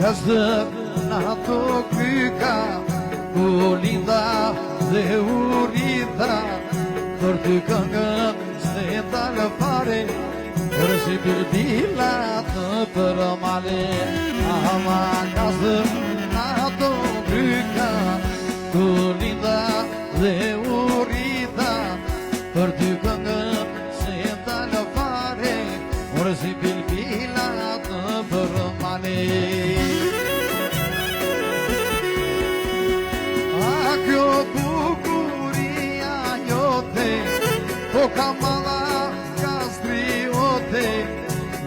Gazë në ato kryka, ku linda dhe urita, për ty këngën se talë fare, për si birdila të për male. Ama gazë në ato kryka, ku linda dhe urita, për ty këngën se talë fare, për si birdila të për male. Kjo bukuria jote, o kamala kastriote,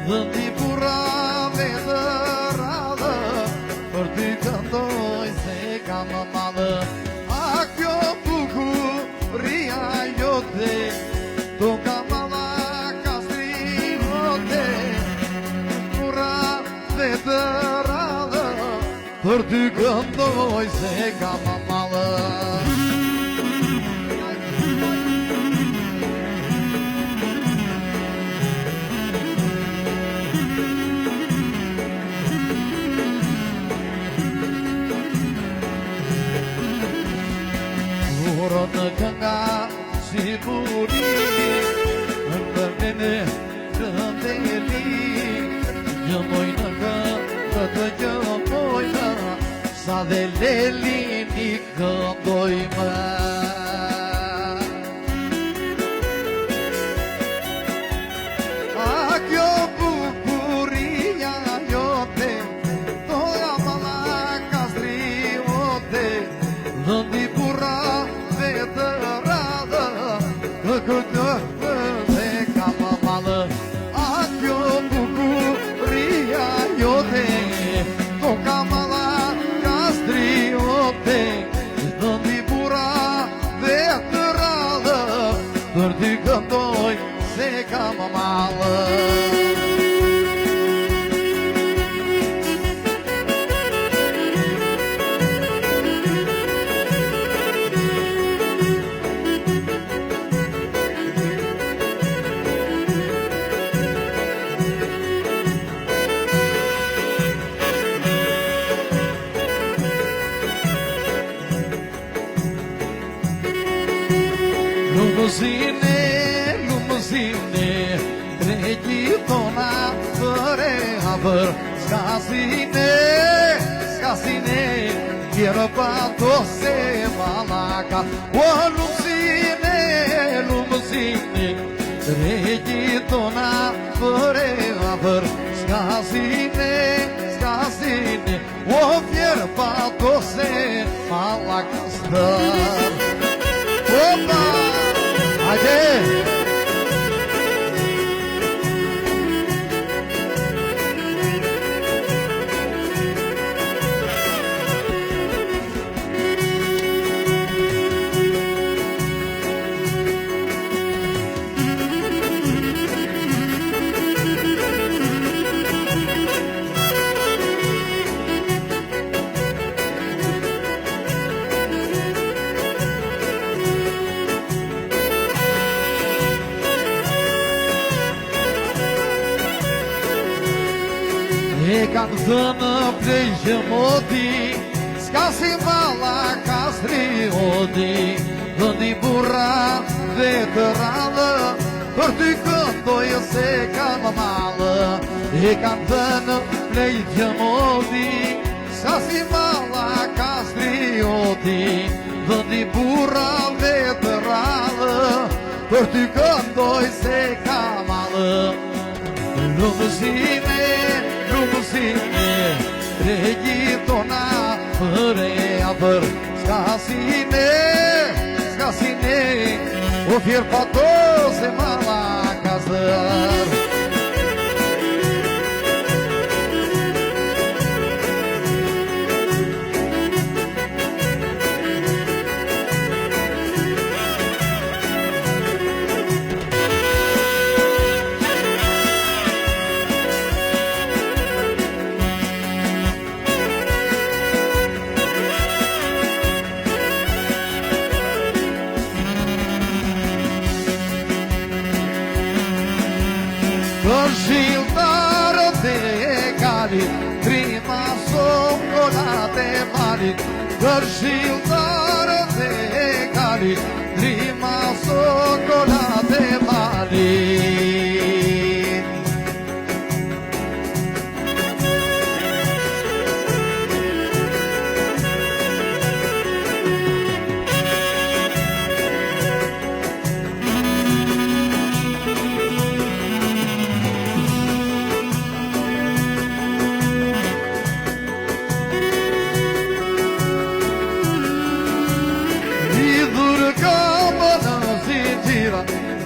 dhëndi burrave të radhë, për ty këndoj se kam madhë. A kjo bukuria jote, o kamala kastriote, burrave të radhë, për ty këndoj se kam madhë. Urën në kënga si buri, në përmene këndeli, gjëmojnë këndë të gjëmojnë, sa dhe lelini këndojmë. A kjo bukuria jote, toja mala kastriote, dhëndi burrave të radhë, këtë dhe kam malë. A kjo bukuria jote, toka mala kastriote, dhëndi burrave të radhë, për ty këndoj se kam malë. Lumëzine, regjitona për e hapër, skasine, kjerë pato se malaka. O lumëzine, regjitona për e hapër, skasine, o kjerë pato se malaka stër. Opa! Hajde! E kanë thënë plej gjëmoti, s'ka si mala kastrioti, dhëndi burrave të radhë, për ty këndoj se kam malë. E kanë thënë plej gjëmoti, s'ka si mala kastrioti, dhëndi burrave të radhë, për ty këndoj se kam malë. Lumëzine, regjitona për e hapër, skasine, o fjerë pato se malaka stër. Për shiltarët e kalit, trima sokolate malit, për shiltarët e kalit, drima sokolate malit.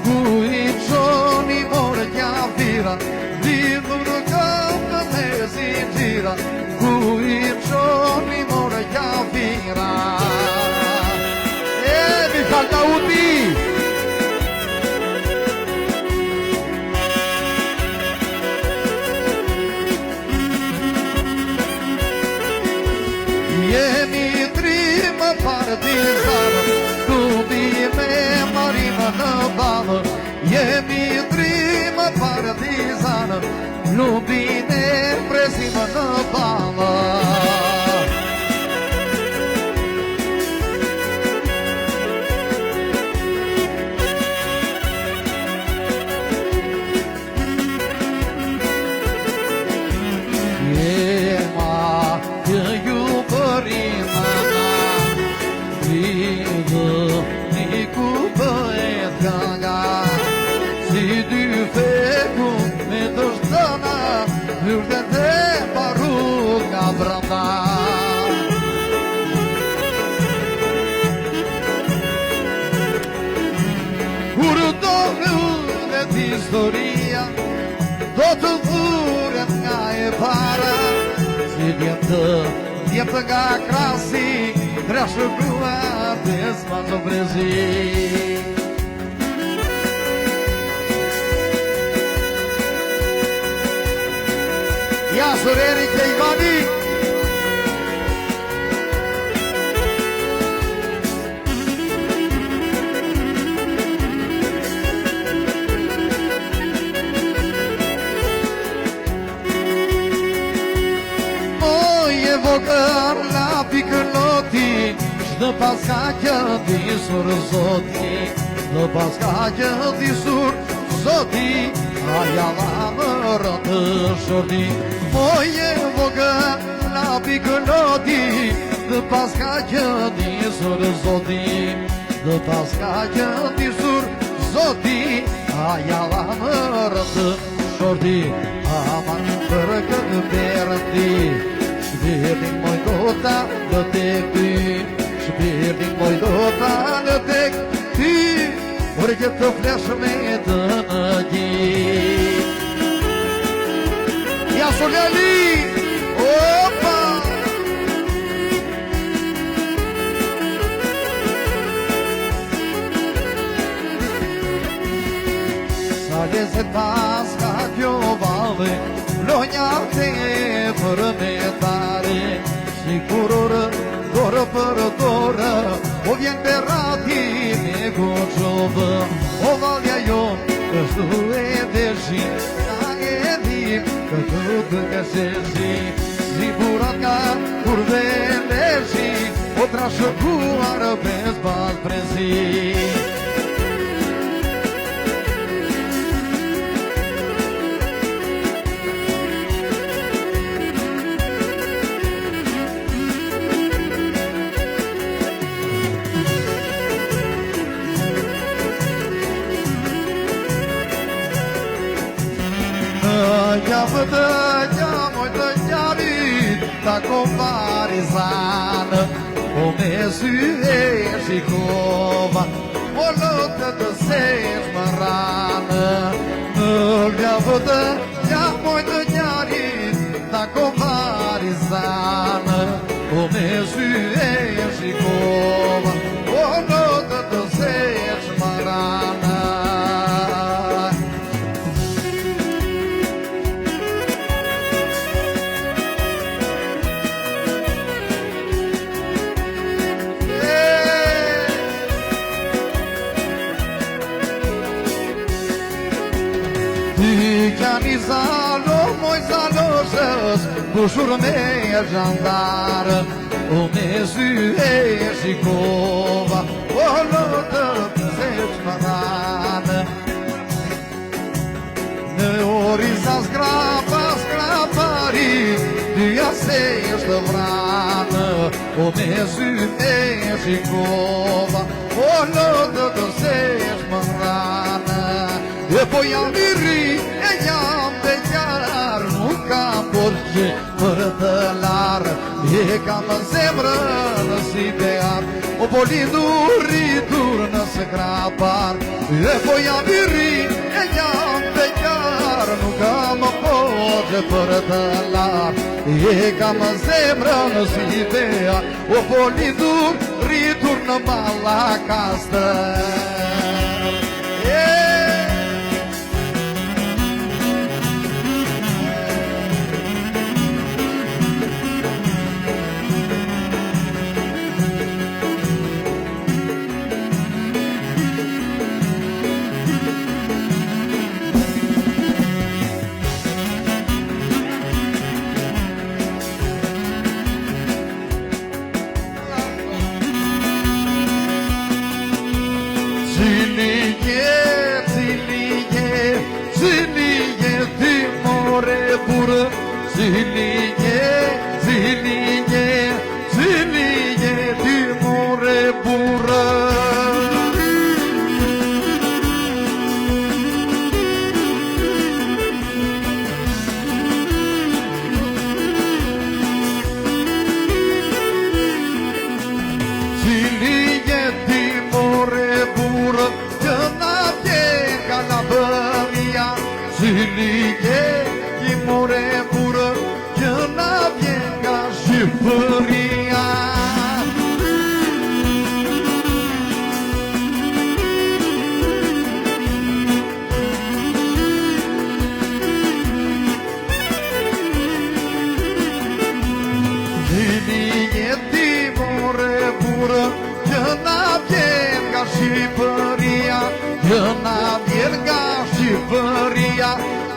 Ku i qoni morë kjafira, lidhur këmë me zinxhira, ku i qoni morë kjafira. Mi falta uti! Jemi trimë partizanë, tubi me marimë në banë, jemi trimë partizanë, lubin e prezimë në banë. Jema të ju përimana, lidhë një kupë e t'kanga, si dy feku me të shtëna, hyrët e paru nga branda. Kur do hyrët historia, do të dhuret nga e para, si djetë nga krasi, trashëgua pesma të brezi. Ja sureri ke Ivani. Moje vogër la pikëlloti, shtë paska që disur zoti, shtë paska që disur zoti, aja më rëndë shorti. Moje vogër la pikëlloti, shtë paska që disur zoti, shtë paska që disur zoti, aja më rëndë shorti. Aman për këtë berëndi, shpirtin moj dota në tek ty, shpirtin moj dota në tek ty, por që të flesh me të në gjit. Ja Soljali, opa! Sa lezet pas ka kjo valë, lonja te për me tare, si kurorë, dorë për dorë, o vjen berati me goqovë, o valja jonë, kështu e deshi, na e dhim, këtu të kësesi, si burat ka kur dhe leshi, o trashëguar bez pas prezi. Javë të gjamoj të njarit, ta komparizanë, o me sy e shikova, o lotë të sesh më ranë. Në javë të gjamoj të njarit, ta komparizanë, o me sy e shikova, o lotë të sesh më ranë. Ty kja një zalo moj zaloshës, bushur me e gjandarë, o me sy e shikova, o lotët se që më dhanë. Në oriza skrapari, dyja se është vranë, o me sy e shikova, o lotët se që më dhanë. E po jam i ri, e jam dhe gjarë, nuk kam borgje për të larë, e kam zemrën si bear, o po lindur rritur në skrapar. E po jam i ri, e jam dhe gjarë, nuk kam borgje për të larë, e kam zemrën si bear, o po lindur rritur në Malakastër.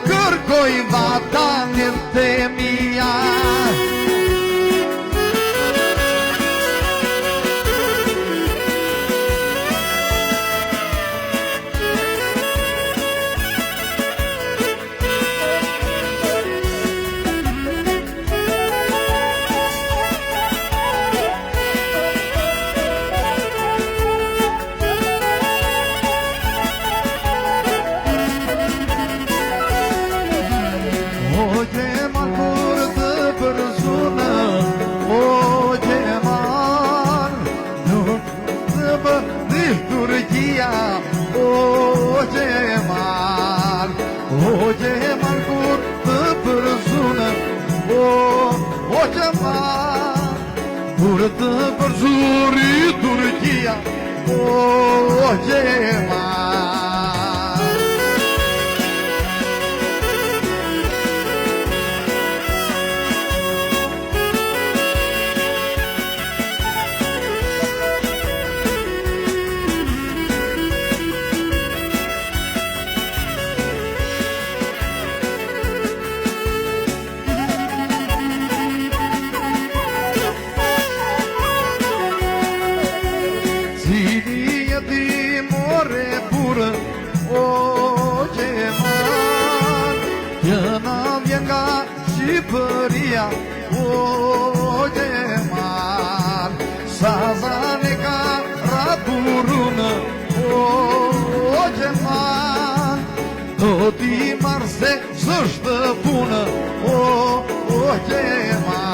Kërkoj vatanit të mia. Kur të përzuri Turqia, o Gjemal. Shqipëria, o Gjemal, sa zane ka raturun, o Gjemal, do t'i marrë se s'është punë, o Gjemal.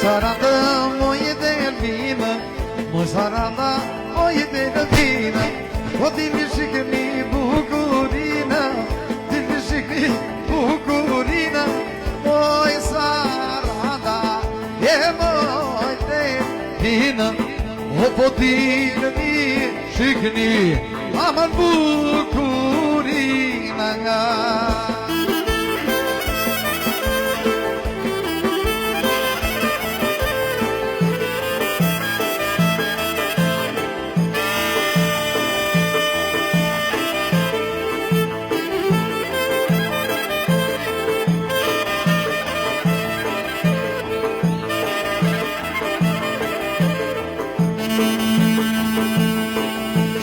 saranda, moje delfina, moj saranda, moje delfina. O ti mi shikni bukurina, ti mi shikni bukurina, moj saranda, e moj delfina. O po ti mi shikni, aman bukurina nga.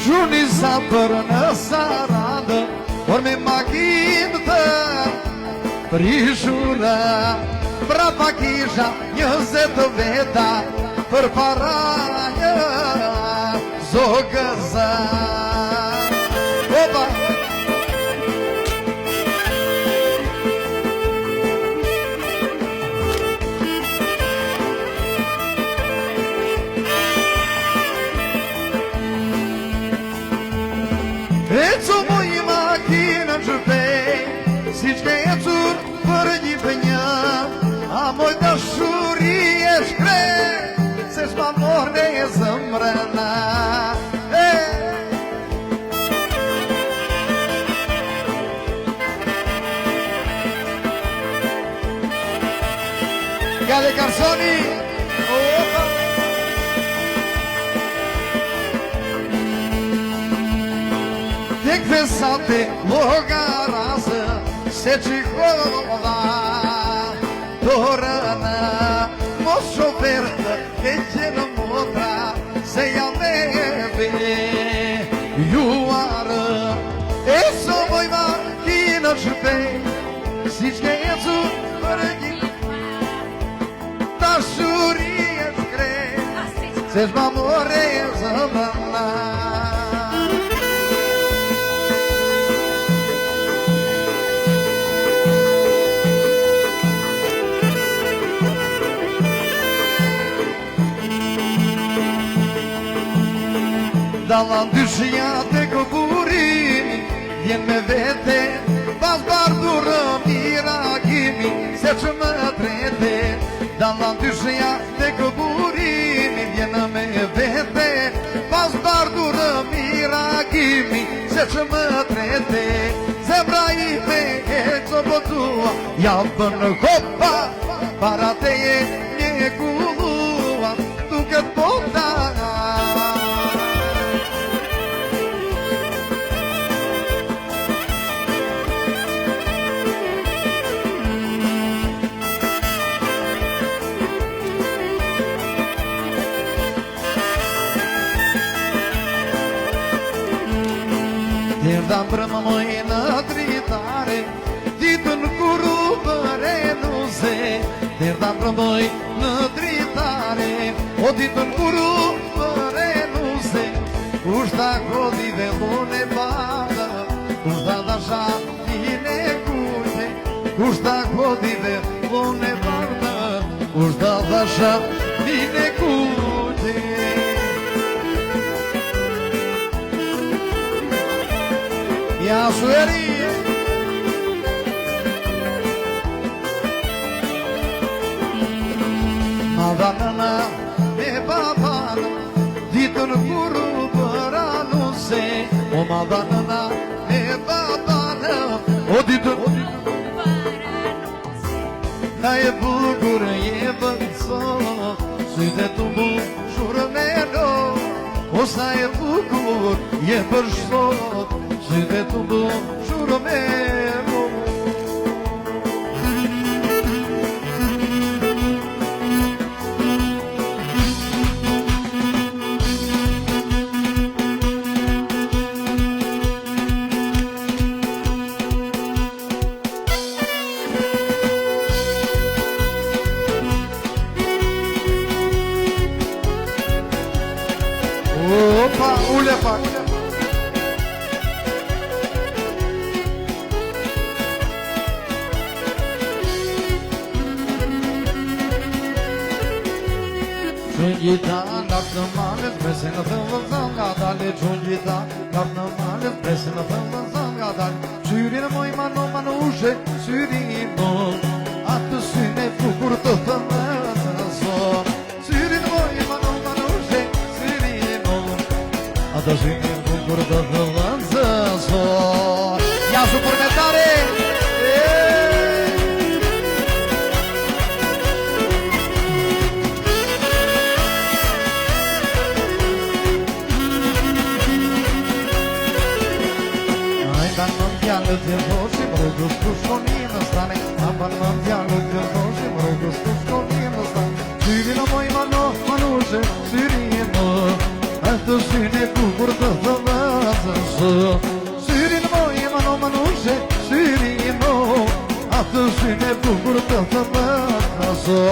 Shuni sa për në sarandë, por me makinë të prishura. Prapa kisha 20 veta për para një zogëza. Opa! Ecu moj makinën shpej, si që ecur për një për një, a moj dashuri e shkrej, se shma morne e zëmrëna. Gale Carsoni! Opa! Tek pesate loga razë, se qikoda dorëna. Mos shofertë e gjenë motra, se jam e juarë. E so moj makinë shpej, si që ecu për një dashuri e shkrej, se shma more e zëmëna. Dalan dyshja të këburini, vjen me vete, pas bardurë miragimi, se që më trete. Dalan dyshja të këburini, vjen me vete, pas bardurë miragimi, se që më trete. Zemra ime e që botua, javë në kopa, para teje një kullua, duke të bota. Dam për më mojë në dritare, ditën kuru për e nuze. Dam për mojë në dritare, o ditën kuru për e nuze. Kushta kodi dhe lune bada, kushta dasha mine kujte. Kushta kodi dhe lune bada, kushta dasha mine kujte. Ja sueri Madana me babana, ditën kuru për anuse. O madana me babana, o ditën na e bukur e bënësot, syte të mu shurë me no. O sa e bukur je për shtot, syte të mu shurë me no. Opa, ule pak. gjita, lart në malet, presin në thëllëzën nga dali. Gjun gjita, lart në malet, presin në thëllëzën nga dali. Syrin moj manushe, syrin moj, atë syne bukur të thëllëzën. Syrin moj manushe, syrin moj, atë syne bukur të thëllëzën. Ja su përmetare! Të thoshim rrugës ku shkonim në stane, apan më djallë të thoshim rrugës ku shkonim në stane. Syrin o moj manushe, syrin mo, atë syne bukur të thëllëzën. Syrin moj manushe, syrin mo, atë syne bukur të thëllëzën.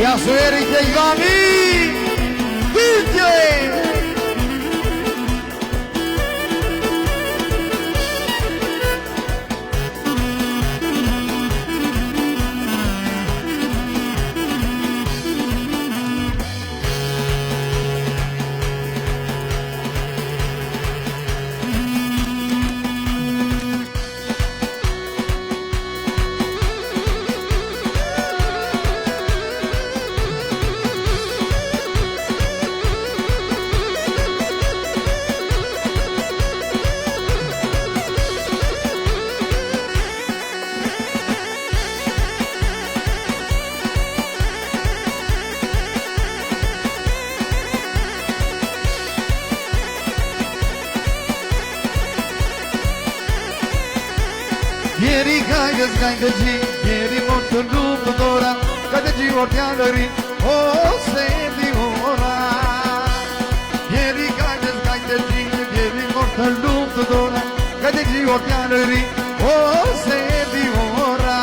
Ja su Erik e Ivani, DJ! Jeri kajdes kajde gji, jeri mor të lup të dora, kajde gji or t'jallëri, o se di ora. Jeri kajdes kajde gji, jeri mor të lup të dora, kajde gji or t'jallëri, o se di ora.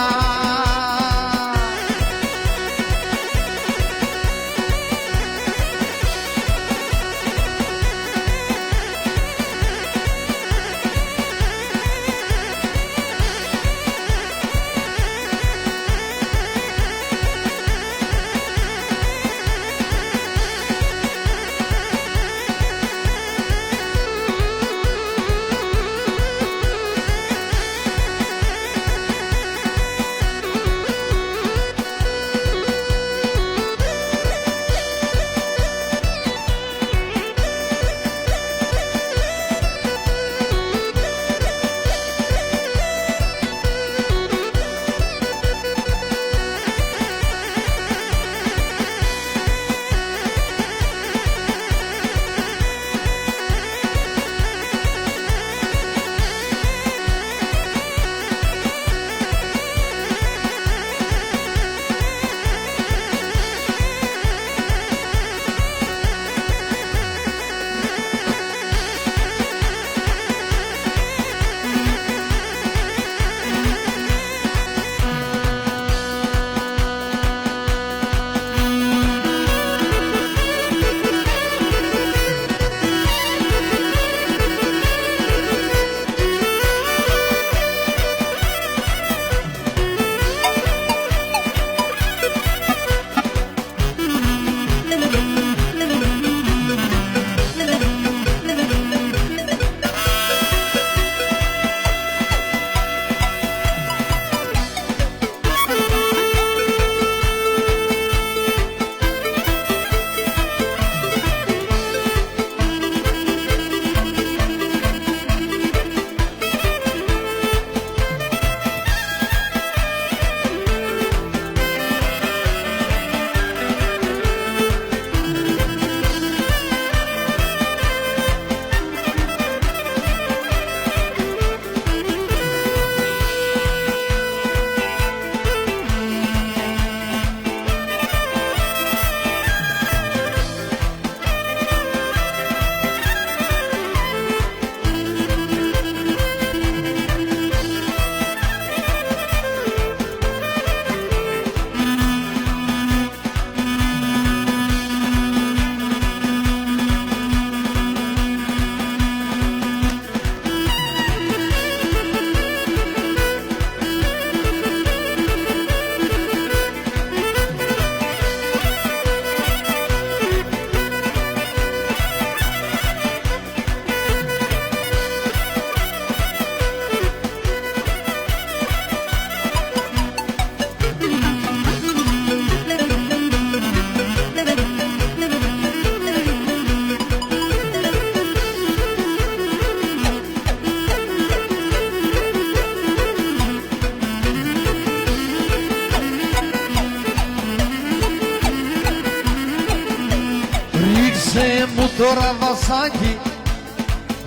τώρα βασάκι,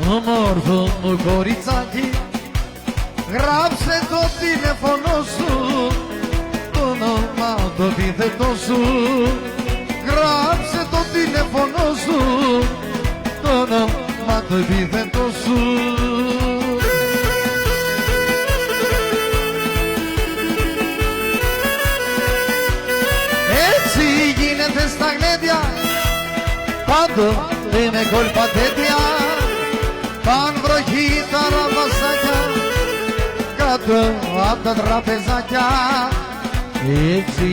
όμορφο μου κοριτσάκι, γράψε το τηλέφωνο σου, το όνομα το επίθετό σου, γράψε το τηλέφωνο σου, το όνομα το επίθετό σου. Έτσι γίνεται στα γλέντια, πάντοτε με κόλπα τέτοια, παν βροχή τα ραμασάκια, κάτω απ' τα τραπεζάκια. Έτσι